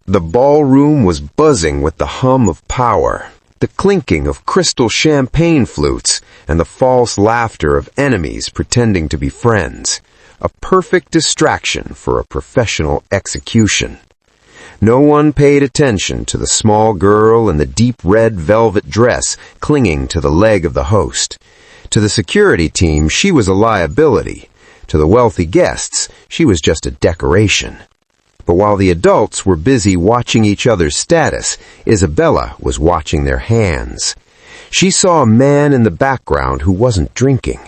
The ballroom was buzzing with the hum of power, the clinking of crystal champagne flutes, and the false laughter of enemies pretending to be friends. A perfect distraction for a professional execution. No one paid attention to the small girl in the deep red velvet dress clinging to the leg of the host. To the security team, she was a liability. To the wealthy guests, she was just a decoration. But while the adults were busy watching each other's status, Isabella was watching their hands. She saw a man in the background who wasn't drinking.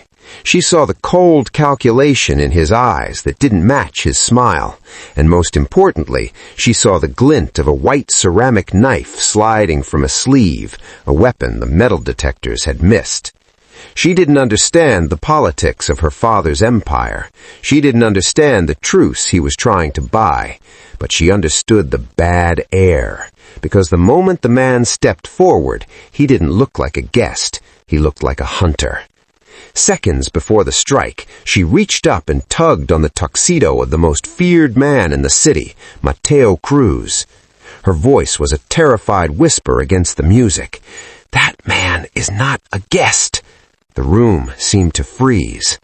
She saw the cold calculation in his eyes that didn't match his smile. And most importantly, she saw the glint of a white ceramic knife sliding from a sleeve, a weapon the metal detectors had missed. She didn't understand the politics of her father's empire. She didn't understand the truce he was trying to buy. But she understood the bad air, because the moment the man stepped forward, he didn't look like a guest. He looked like a hunter. Seconds before the strike, she reached up and tugged on the tuxedo of the most feared man in the city, Mateo Cruz. Her voice was a terrified whisper against the music. "That man is not a guest." The room seemed to freeze.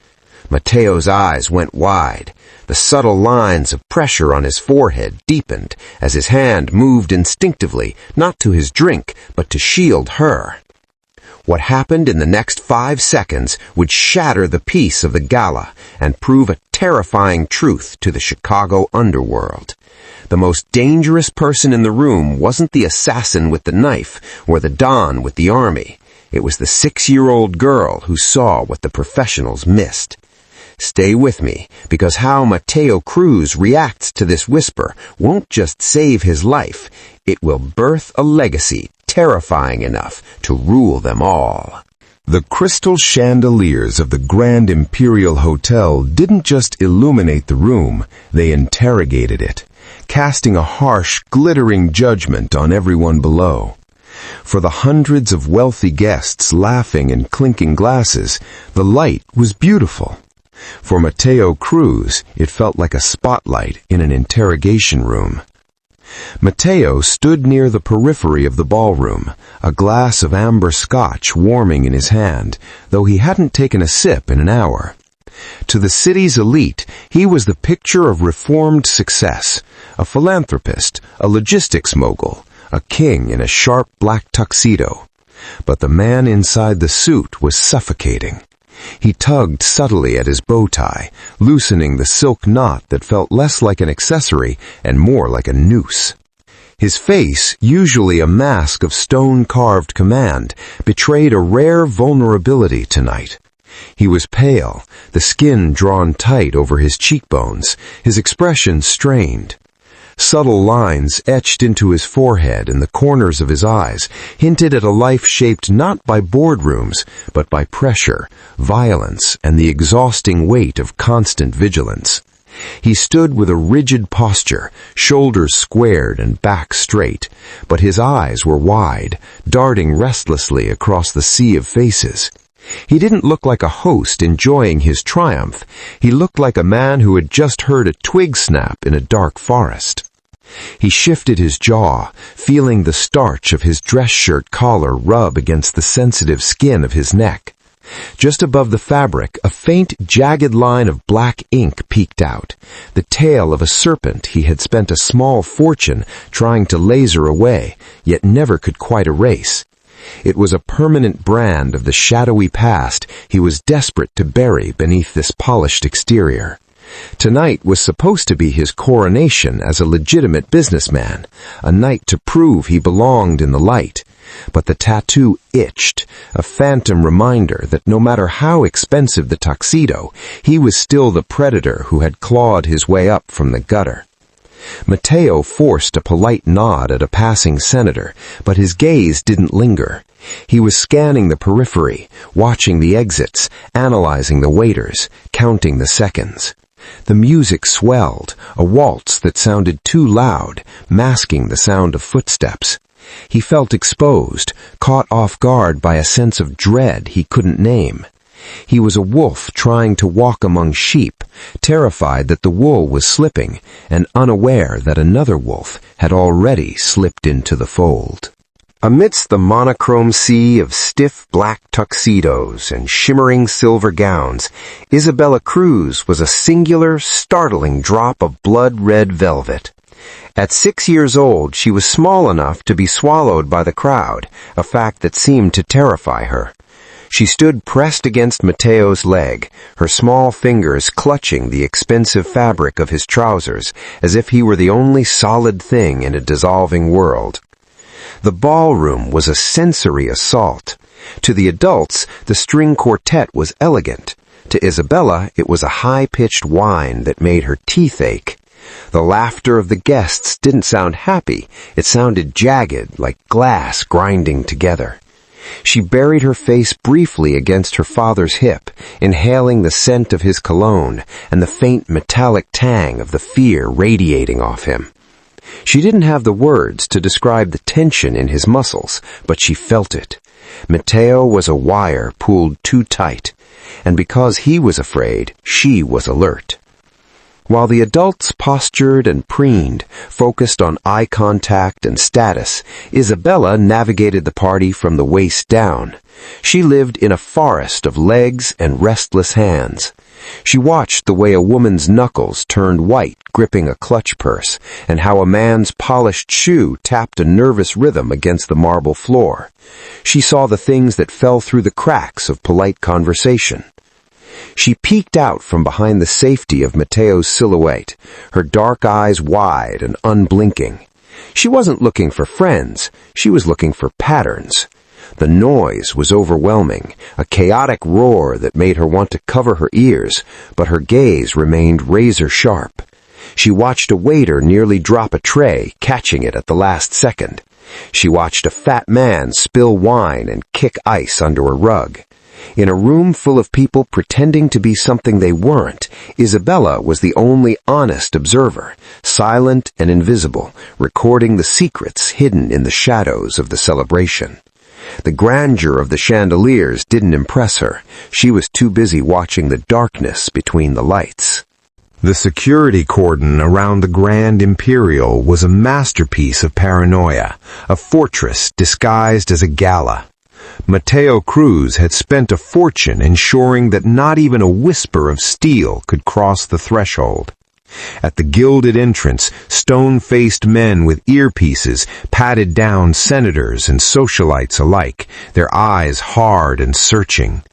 Mateo's eyes went wide. The subtle lines of pressure on his forehead deepened as his hand moved instinctively, not to his drink, but to shield her. What happened in the next 5 seconds would shatter the peace of the gala and prove a terrifying truth to the Chicago underworld. The most dangerous person in the room wasn't the assassin with the knife or the don with the army. It was the 6-year-old girl who saw what the professionals missed. Stay with me, because how Mateo Cruz reacts to this whisper won't just save his life, it will birth a legacy terrifying enough to rule them all. The crystal chandeliers of the Grand Imperial Hotel didn't just illuminate the room, they interrogated it, casting a harsh, glittering judgment on everyone below. For the hundreds of wealthy guests laughing and clinking glasses, the light was beautiful. For Mateo Cruz, it felt like a spotlight in an interrogation room. Mateo stood near the periphery of the ballroom, a glass of amber scotch warming in his hand, though he hadn't taken a sip in an hour. To the city's elite, he was the picture of reformed success, a philanthropist, a logistics mogul, a king in a sharp black tuxedo. But the man inside the suit was suffocating. He tugged subtly at his bow tie, loosening the silk knot that felt less like an accessory and more like a noose. His face, usually a mask of stone-carved command, betrayed a rare vulnerability tonight. He was pale, the skin drawn tight over his cheekbones, his expression strained. Subtle lines etched into his forehead and the corners of his eyes hinted at a life shaped not by boardrooms, but by pressure, violence, and the exhausting weight of constant vigilance. He stood with a rigid posture, shoulders squared and back straight, but his eyes were wide, darting restlessly across the sea of faces. He didn't look like a host enjoying his triumph. He looked like a man who had just heard a twig snap in a dark forest. He shifted his jaw, feeling the starch of his dress shirt collar rub against the sensitive skin of his neck. Just above the fabric, a faint, jagged line of black ink peeked out, the tail of a serpent he had spent a small fortune trying to laser away, yet never could quite erase. It was a permanent brand of the shadowy past he was desperate to bury beneath this polished exterior. Tonight was supposed to be his coronation as a legitimate businessman, a night to prove he belonged in the light. But the tattoo itched, a phantom reminder that no matter how expensive the tuxedo, he was still the predator who had clawed his way up from the gutter. Mateo forced a polite nod at a passing senator, but his gaze didn't linger. He was scanning the periphery, watching the exits, analyzing the waiters, counting the seconds. The music swelled, a waltz that sounded too loud, masking the sound of footsteps. He felt exposed, caught off guard by a sense of dread he couldn't name. He was a wolf trying to walk among sheep, terrified that the wool was slipping, and unaware that another wolf had already slipped into the fold. Amidst the monochrome sea of stiff black tuxedos and shimmering silver gowns, Isabella Cruz was a singular, startling drop of blood-red velvet. At 6 years old, she was small enough to be swallowed by the crowd, a fact that seemed to terrify her. She stood pressed against Mateo's leg, her small fingers clutching the expensive fabric of his trousers, as if he were the only solid thing in a dissolving world. The ballroom was a sensory assault. To the adults, the string quartet was elegant. To Isabella, it was a high-pitched whine that made her teeth ache. The laughter of the guests didn't sound happy. It sounded jagged, like glass grinding together. She buried her face briefly against her father's hip, inhaling the scent of his cologne and the faint metallic tang of the fear radiating off him. She didn't have the words to describe the tension in his muscles, but she felt it. Mateo was a wire pulled too tight, and because he was afraid, she was alert. While the adults postured and preened, focused on eye contact and status, Isabella navigated the party from the waist down. She lived in a forest of legs and restless hands. She watched the way a woman's knuckles turned white gripping a clutch purse, and how a man's polished shoe tapped a nervous rhythm against the marble floor. She saw the things that fell through the cracks of polite conversation. She peeked out from behind the safety of Mateo's silhouette, her dark eyes wide and unblinking. She wasn't looking for friends, she was looking for patterns. The noise was overwhelming, a chaotic roar that made her want to cover her ears, but her gaze remained razor-sharp. She watched a waiter nearly drop a tray, catching it at the last second. She watched a fat man spill wine and kick ice under a rug. In a room full of people pretending to be something they weren't, Isabella was the only honest observer, silent and invisible, recording the secrets hidden in the shadows of the celebration. The grandeur of the chandeliers didn't impress her. She was too busy watching the darkness between the lights. The security cordon around the Grand Imperial was a masterpiece of paranoia, a fortress disguised as a gala. Mateo Cruz had spent a fortune ensuring that not even a whisper of steel could cross the threshold. At the gilded entrance, stone-faced men with earpieces patted down senators and socialites alike, their eyes hard and searching.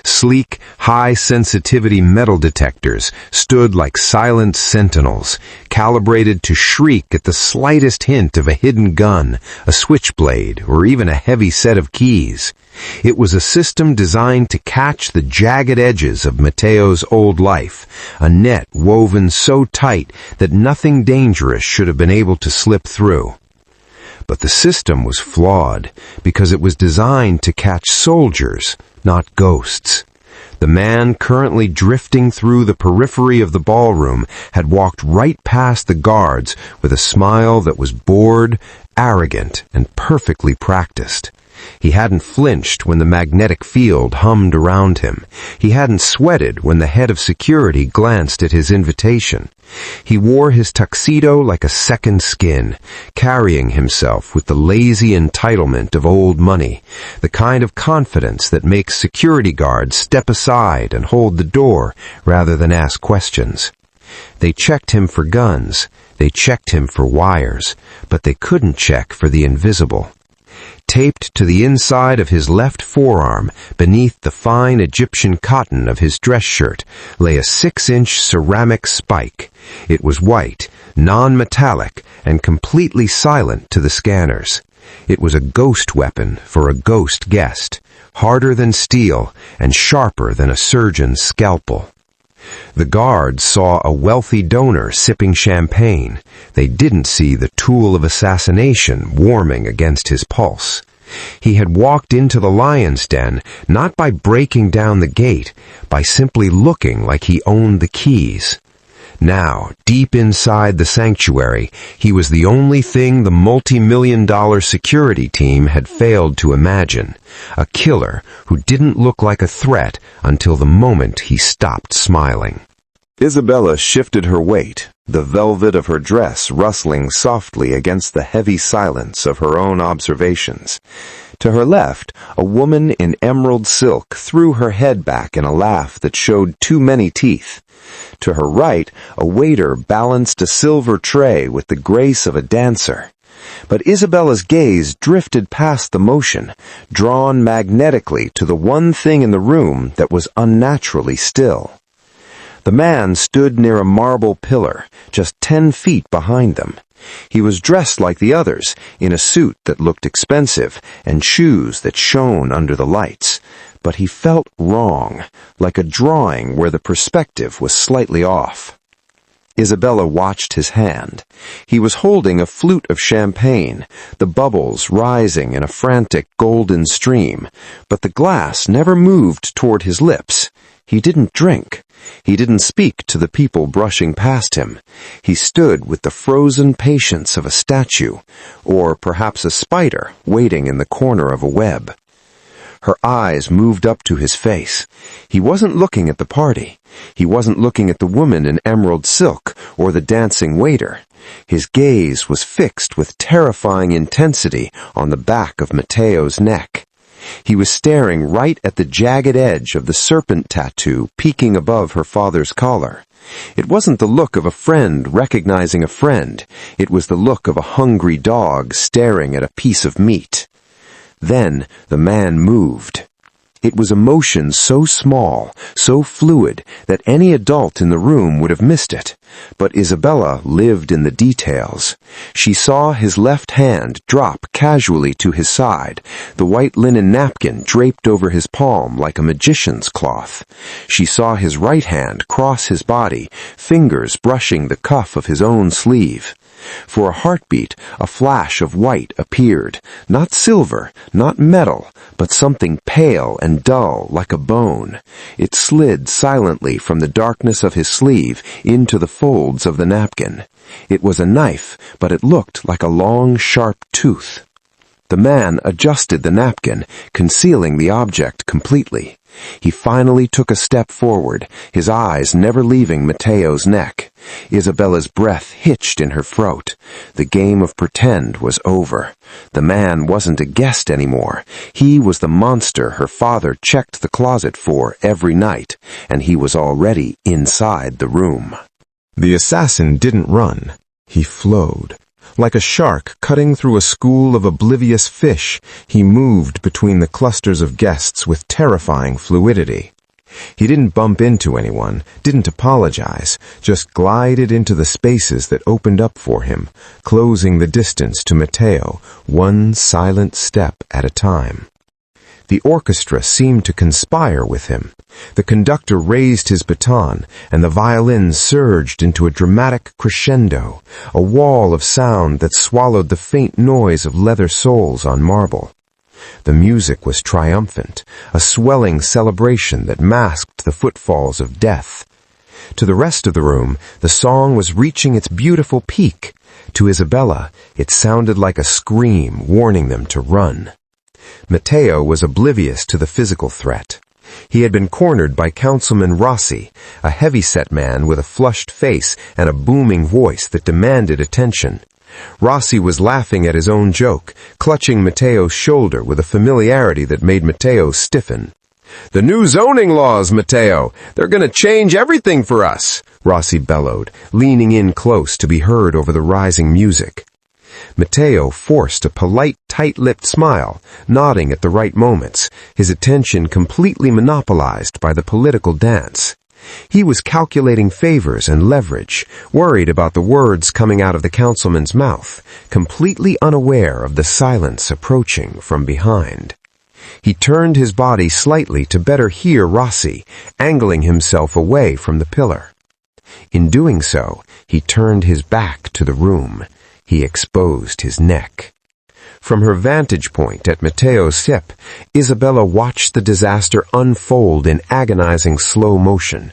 Sleek, high-sensitivity metal detectors stood like silent sentinels, calibrated to shriek at the slightest hint of a hidden gun, a switchblade, or even a heavy set of keys. It was a system designed to catch the jagged edges of Mateo's old life, a net woven so tight that nothing dangerous should have been able to slip through. But the system was flawed because it was designed to catch soldiers, not ghosts. The man currently drifting through the periphery of the ballroom had walked right past the guards with a smile that was bored, arrogant, and perfectly practiced. He hadn't flinched when the magnetic field hummed around him. He hadn't sweated when the head of security glanced at his invitation. He wore his tuxedo like a second skin, carrying himself with the lazy entitlement of old money, the kind of confidence that makes security guards step aside and hold the door rather than ask questions. They checked him for guns, they checked him for wires, but they couldn't check for the invisible. Taped to the inside of his left forearm, beneath the fine Egyptian cotton of his dress shirt, lay a 6-inch ceramic spike. It was white, non-metallic, and completely silent to the scanners. It was a ghost weapon for a ghost guest, harder than steel and sharper than a surgeon's scalpel. The guards saw a wealthy donor sipping champagne. They didn't see the tool of assassination warming against his pulse. He had walked into the lion's den not by breaking down the gate, by simply looking like he owned the keys. Now, deep inside the sanctuary, he was the only thing the multi-million-dollar security team had failed to imagine. A killer who didn't look like a threat until the moment he stopped smiling. Isabella shifted her weight, the velvet of her dress rustling softly against the heavy silence of her own observations. To her left, a woman in emerald silk threw her head back in a laugh that showed too many teeth. To her right, a waiter balanced a silver tray with the grace of a dancer. But Isabella's gaze drifted past the motion, drawn magnetically to the one thing in the room that was unnaturally still. The man stood near a marble pillar, just 10 feet behind them. He was dressed like the others, in a suit that looked expensive and shoes that shone under the lights. But he felt wrong, like a drawing where the perspective was slightly off. Isabella watched his hand. He was holding a flute of champagne, the bubbles rising in a frantic golden stream, but the glass never moved toward his lips. He didn't drink. He didn't speak to the people brushing past him. He stood with the frozen patience of a statue, or perhaps a spider waiting in the corner of a web. Her eyes moved up to his face. He wasn't looking at the party. He wasn't looking at the woman in emerald silk or the dancing waiter. His gaze was fixed with terrifying intensity on the back of Mateo's neck. He was staring right at the jagged edge of the serpent tattoo peeking above her father's collar. It wasn't the look of a friend recognizing a friend. It was the look of a hungry dog staring at a piece of meat. Then the man moved. It was a motion so small, so fluid, that any adult in the room would have missed it. But Isabella lived in the details. She saw his left hand drop casually to his side, the white linen napkin draped over his palm like a magician's cloth. She saw his right hand cross his body, fingers brushing the cuff of his own sleeve. For a heartbeat, a flash of white appeared, not silver, not metal, but something pale and dull like a bone. It slid silently from the darkness of his sleeve into the folds of the napkin. It was a knife, but it looked like a long, sharp tooth. The man adjusted the napkin, concealing the object completely. He finally took a step forward, his eyes never leaving Mateo's neck. Isabella's breath hitched in her throat. The game of pretend was over. The man wasn't a guest anymore. He was the monster her father checked the closet for every night, and he was already inside the room. The assassin didn't run. He flowed. Like a shark cutting through a school of oblivious fish, he moved between the clusters of guests with terrifying fluidity. He didn't bump into anyone, didn't apologize, just glided into the spaces that opened up for him, closing the distance to Mateo, one silent step at a time. The orchestra seemed to conspire with him. The conductor raised his baton, and the violins surged into a dramatic crescendo, a wall of sound that swallowed the faint noise of leather soles on marble. The music was triumphant, a swelling celebration that masked the footfalls of death. To the rest of the room, the song was reaching its beautiful peak. To Isabella, it sounded like a scream warning them to run. Mateo was oblivious to the physical threat. He had been cornered by Councilman Rossi, a heavy-set man with a flushed face and a booming voice that demanded attention. Rossi was laughing at his own joke, clutching Mateo's shoulder with a familiarity that made Mateo stiffen. "The new zoning laws, Mateo! They're going to change everything for us!" Rossi bellowed, leaning in close to be heard over the rising music. Mateo forced a polite, tight-lipped smile, nodding at the right moments, his attention completely monopolized by the political dance. He was calculating favors and leverage, worried about the words coming out of the councilman's mouth, completely unaware of the silence approaching from behind. He turned his body slightly to better hear Rossi, angling himself away from the pillar. In doing so, he turned his back to the room. He exposed his neck. From her vantage point at Mateo's hip, Isabella watched the disaster unfold in agonizing slow motion.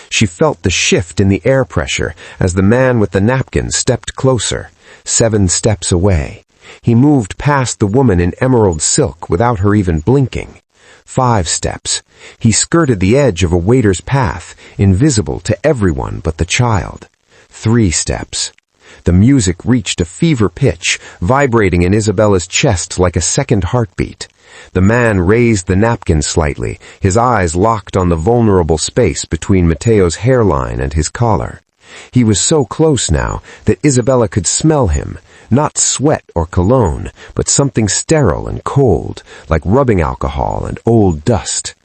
She felt the shift in the air pressure as the man with the napkin stepped closer, 7 steps away. He moved past the woman in emerald silk without her even blinking. 5 steps. He skirted the edge of a waiter's path, invisible to everyone but the child. 3 steps. The music reached a fever pitch, vibrating in Isabella's chest like a second heartbeat. The man raised the napkin slightly, his eyes locked on the vulnerable space between Mateo's hairline and his collar. He was so close now that Isabella could smell him, not sweat or cologne, but something sterile and cold, like rubbing alcohol and old dust.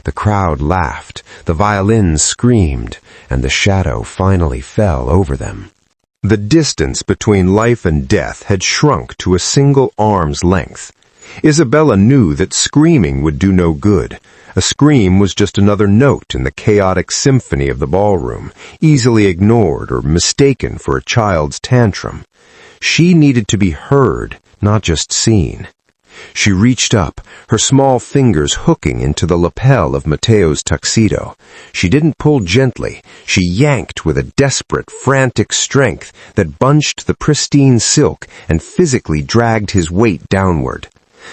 The crowd laughed, the violins screamed, and the shadow finally fell over them. The distance between life and death had shrunk to a single arm's length. Isabella knew that screaming would do no good. A scream was just another note in the chaotic symphony of the ballroom, easily ignored or mistaken for a child's tantrum. She needed to be heard, not just seen. She reached up, her small fingers hooking into the lapel of Mateo's tuxedo. She didn't pull gently. She yanked with a desperate, frantic strength that bunched the pristine silk and physically dragged his weight downward.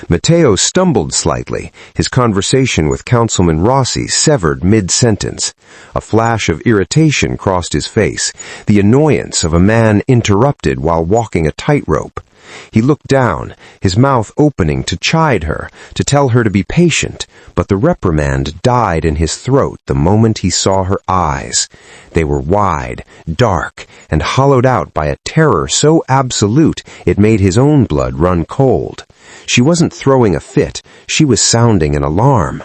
Mateo stumbled slightly, his conversation with Councilman Rossi severed mid-sentence. A flash of irritation crossed his face, the annoyance of a man interrupted while walking a tightrope. He looked down, his mouth opening to chide her, to tell her to be patient, but the reprimand died in his throat the moment he saw her eyes. They were wide, dark, and hollowed out by a terror so absolute it made his own blood run cold. She wasn't throwing a fit, she was sounding an alarm.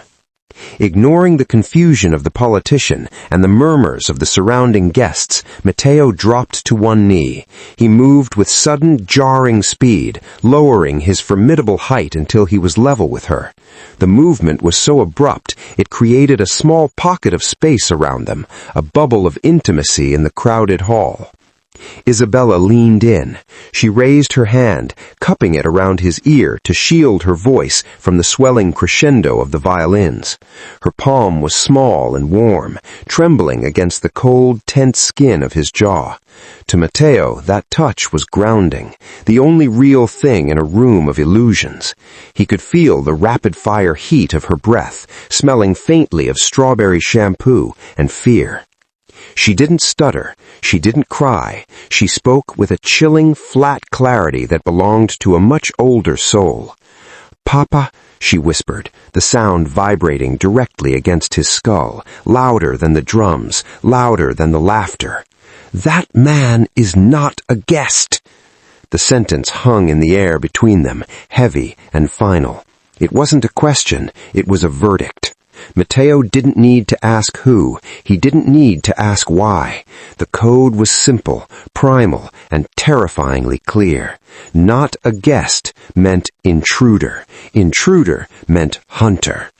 Ignoring the confusion of the politician and the murmurs of the surrounding guests, Mateo dropped to one knee. He moved with sudden, jarring speed, lowering his formidable height until he was level with her. The movement was so abrupt, it created a small pocket of space around them, a bubble of intimacy in the crowded hall. Isabella leaned in. She raised her hand, cupping it around his ear to shield her voice from the swelling crescendo of the violins. Her palm was small and warm, trembling against the cold, tense skin of his jaw. To Mateo, that touch was grounding, the only real thing in a room of illusions. He could feel the rapid-fire heat of her breath, smelling faintly of strawberry shampoo and fear. She didn't stutter. She didn't cry. She spoke with a chilling, flat clarity that belonged to a much older soul. "Papa," she whispered, the sound vibrating directly against his skull, louder than the drums, louder than the laughter. "That man is not a guest." The sentence hung in the air between them, heavy and final. It wasn't a question, it was a verdict. Mateo didn't need to ask who. He didn't need to ask why. The code was simple, primal, and terrifyingly clear. Not a guest meant intruder. Intruder meant hunter.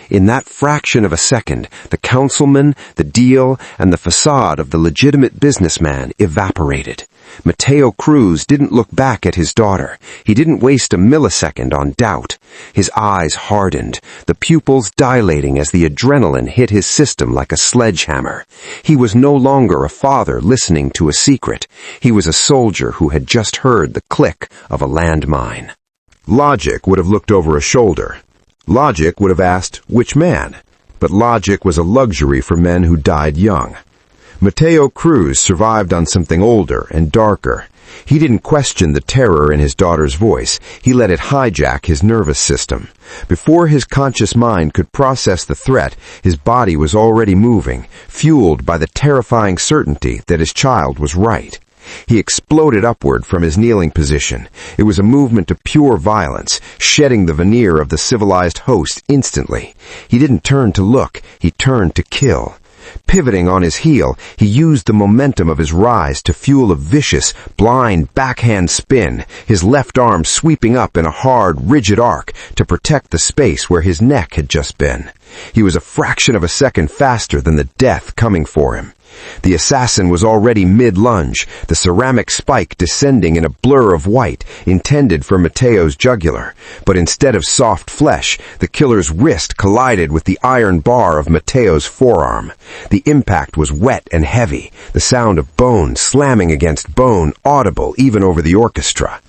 In that fraction of a second, the councilman, the deal, and the facade of the legitimate businessman evaporated. Mateo Cruz didn't look back at his daughter. He didn't waste a millisecond on doubt. His eyes hardened, the pupils dilating as the adrenaline hit his system like a sledgehammer. He was no longer a father listening to a secret. He was a soldier who had just heard the click of a landmine. Logic would have looked over a shoulder. Logic would have asked, which man? But logic was a luxury for men who died young. Mateo Cruz survived on something older and darker. He didn't question the terror in his daughter's voice. He let it hijack his nervous system. Before his conscious mind could process the threat, his body was already moving, fueled by the terrifying certainty that his child was right. He exploded upward from his kneeling position. It was a movement of pure violence, shedding the veneer of the civilized host instantly. He didn't turn to look, he turned to kill. Pivoting on his heel, he used the momentum of his rise to fuel a vicious, blind backhand spin, his left arm sweeping up in a hard, rigid arc to protect the space where his neck had just been. He was a fraction of a second faster than the death coming for him. The assassin was already mid-lunge, the ceramic spike descending in a blur of white intended for Mateo's jugular, but instead of soft flesh, the killer's wrist collided with the iron bar of Mateo's forearm. The impact was wet and heavy, the sound of bone slamming against bone audible even over the orchestra.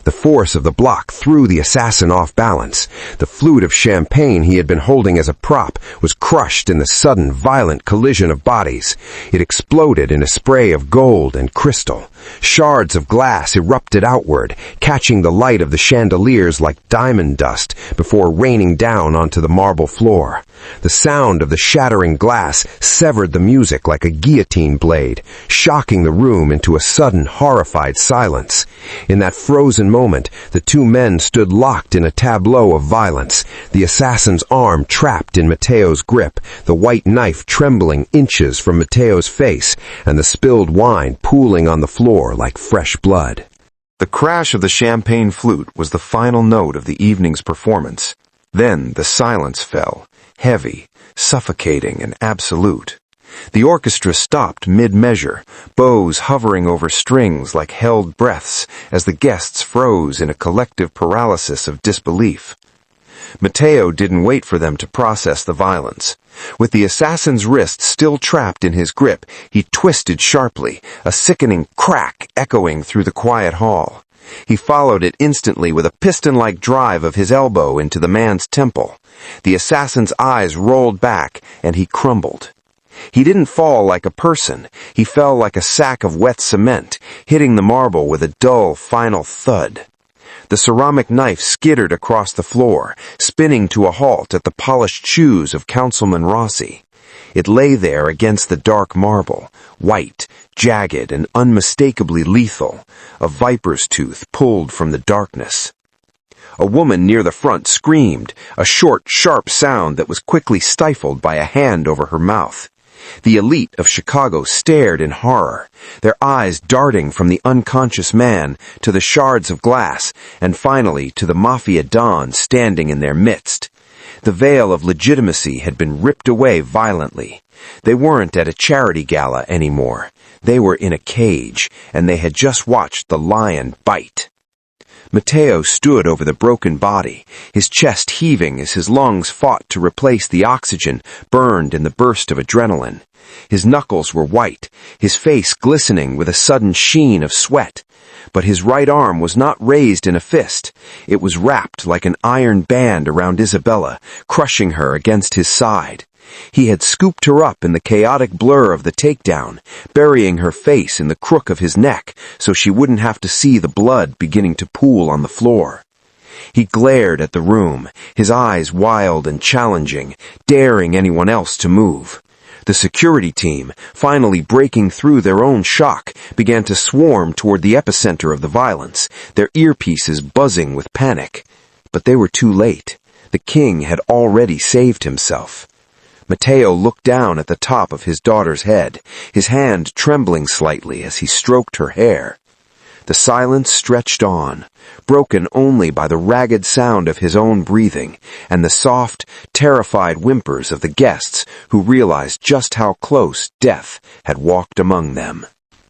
The force of the block threw the assassin off balance. The flute of champagne he had been holding as a prop was crushed in the sudden, violent collision of bodies. It exploded in a spray of gold and crystal. Shards of glass erupted outward, catching the light of the chandeliers like diamond dust before raining down onto the marble floor. The sound of the shattering glass severed the music like a guillotine blade, shocking the room into a sudden, horrified silence. In that frozen moment, the two men stood locked in a tableau of violence, the assassin's arm trapped in Mateo's grip, the white knife trembling inches from Mateo's face, and the spilled wine pooling on the floor like fresh blood. The crash of the champagne flute was the final note of the evening's performance. Then the silence fell, heavy, suffocating, and absolute. The orchestra stopped mid-measure, bows hovering over strings like held breaths as the guests froze in a collective paralysis of disbelief. Mateo didn't wait for them to process the violence. With the assassin's wrist still trapped in his grip, he twisted sharply, a sickening crack echoing through the quiet hall. He followed it instantly with a piston-like drive of his elbow into the man's temple. The assassin's eyes rolled back, and he crumbled. He didn't fall like a person. He fell like a sack of wet cement, hitting the marble with a dull, final thud. The ceramic knife skittered across the floor, spinning to a halt at the polished shoes of Councilman Rossi. It lay there against the dark marble, white, jagged, and unmistakably lethal, a viper's tooth pulled from the darkness. A woman near the front screamed, a short, sharp sound that was quickly stifled by a hand over her mouth. The elite of Chicago stared in horror, their eyes darting from the unconscious man to the shards of glass, and finally to the Mafia Don standing in their midst. The veil of legitimacy had been ripped away violently. They weren't at a charity gala anymore. They were in a cage, and they had just watched the lion bite. Mateo stood over the broken body, his chest heaving as his lungs fought to replace the oxygen burned in the burst of adrenaline. His knuckles were white, his face glistening with a sudden sheen of sweat. But his right arm was not raised in a fist. It was wrapped like an iron band around Isabella, crushing her against his side. He had scooped her up in the chaotic blur of the takedown, burying her face in the crook of his neck so she wouldn't have to see the blood beginning to pool on the floor. He glared at the room, his eyes wild and challenging, daring anyone else to move. The security team, finally breaking through their own shock, began to swarm toward the epicenter of the violence, their earpieces buzzing with panic. But they were too late. The king had already saved himself. Mateo looked down at the top of his daughter's head, his hand trembling slightly as he stroked her hair. The silence stretched on, broken only by the ragged sound of his own breathing and the soft, terrified whimpers of the guests who realized just how close death had walked among them.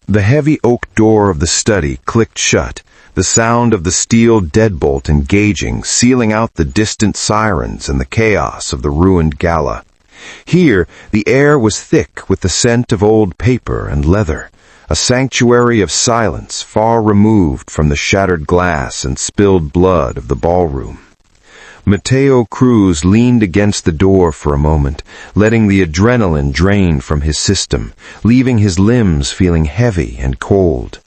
The heavy oak door of the study clicked shut, the sound of the steel deadbolt engaging, sealing out the distant sirens and the chaos of the ruined gala. Here, the air was thick with the scent of old paper and leather, a sanctuary of silence far removed from the shattered glass and spilled blood of the ballroom. Mateo Cruz leaned against the door for a moment, letting the adrenaline drain from his system, leaving his limbs feeling heavy and cold.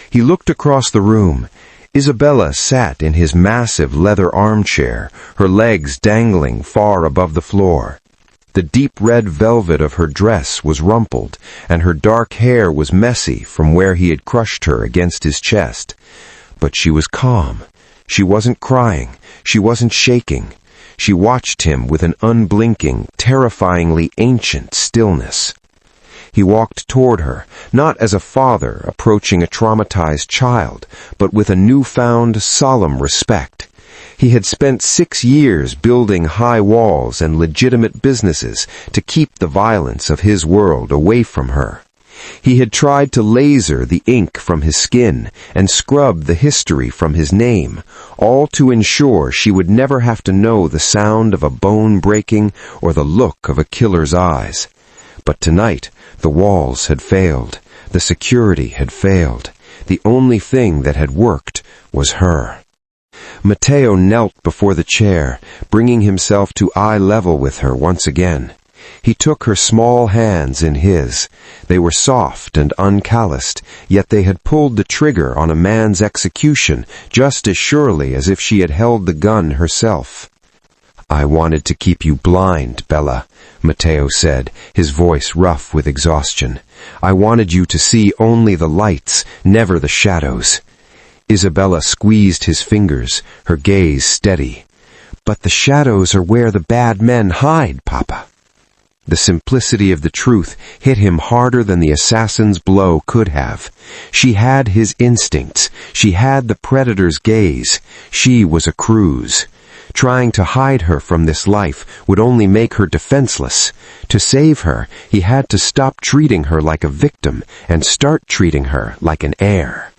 He looked across the room. Isabella sat in his massive leather armchair, her legs dangling far above the floor. The deep red velvet of her dress was rumpled, and her dark hair was messy from where he had crushed her against his chest. But she was calm. She wasn't crying. She wasn't shaking. She watched him with an unblinking, terrifyingly ancient stillness. He walked toward her, not as a father approaching a traumatized child, but with a newfound, solemn respect. He had spent 6 years building high walls and legitimate businesses to keep the violence of his world away from her. He had tried to laser the ink from his skin and scrub the history from his name, all to ensure she would never have to know the sound of a bone breaking or the look of a killer's eyes. But tonight, the walls had failed, the security had failed. The only thing that had worked was her. Mateo knelt before the chair, bringing himself to eye level with her once again. He took her small hands in his. They were soft and uncalloused, yet they had pulled the trigger on a man's execution just as surely as if she had held the gun herself. "I wanted to keep you blind, Bella," Mateo said, his voice rough with exhaustion. "I wanted you to see only the lights, never the shadows." Isabella squeezed his fingers, her gaze steady. "But the shadows are where the bad men hide, Papa." The simplicity of the truth hit him harder than the assassin's blow could have. She had his instincts. She had the predator's gaze. She was a Cruz. Trying to hide her from this life would only make her defenseless. To save her, he had to stop treating her like a victim and start treating her like an heir.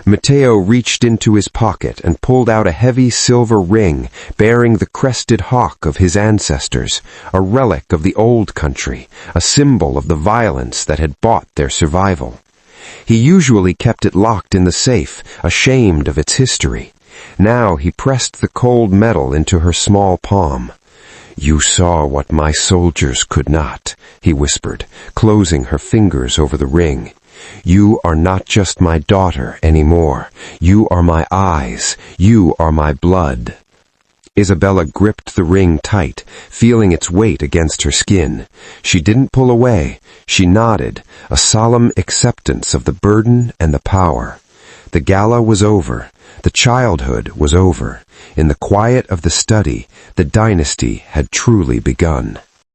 Mateo reached into his pocket and pulled out a heavy silver ring bearing the crested hawk of his ancestors, a relic of the old country, a symbol of the violence that had bought their survival. He usually kept it locked in the safe, ashamed of its history. Now he pressed the cold metal into her small palm. "You saw what my soldiers could not," he whispered, closing her fingers over the ring. "You are not just my daughter anymore. You are my eyes. You are my blood." Isabella gripped the ring tight, feeling its weight against her skin. She didn't pull away. She nodded, a solemn acceptance of the burden and the power. The gala was over. The childhood was over. In the quiet of the study, the dynasty had truly begun.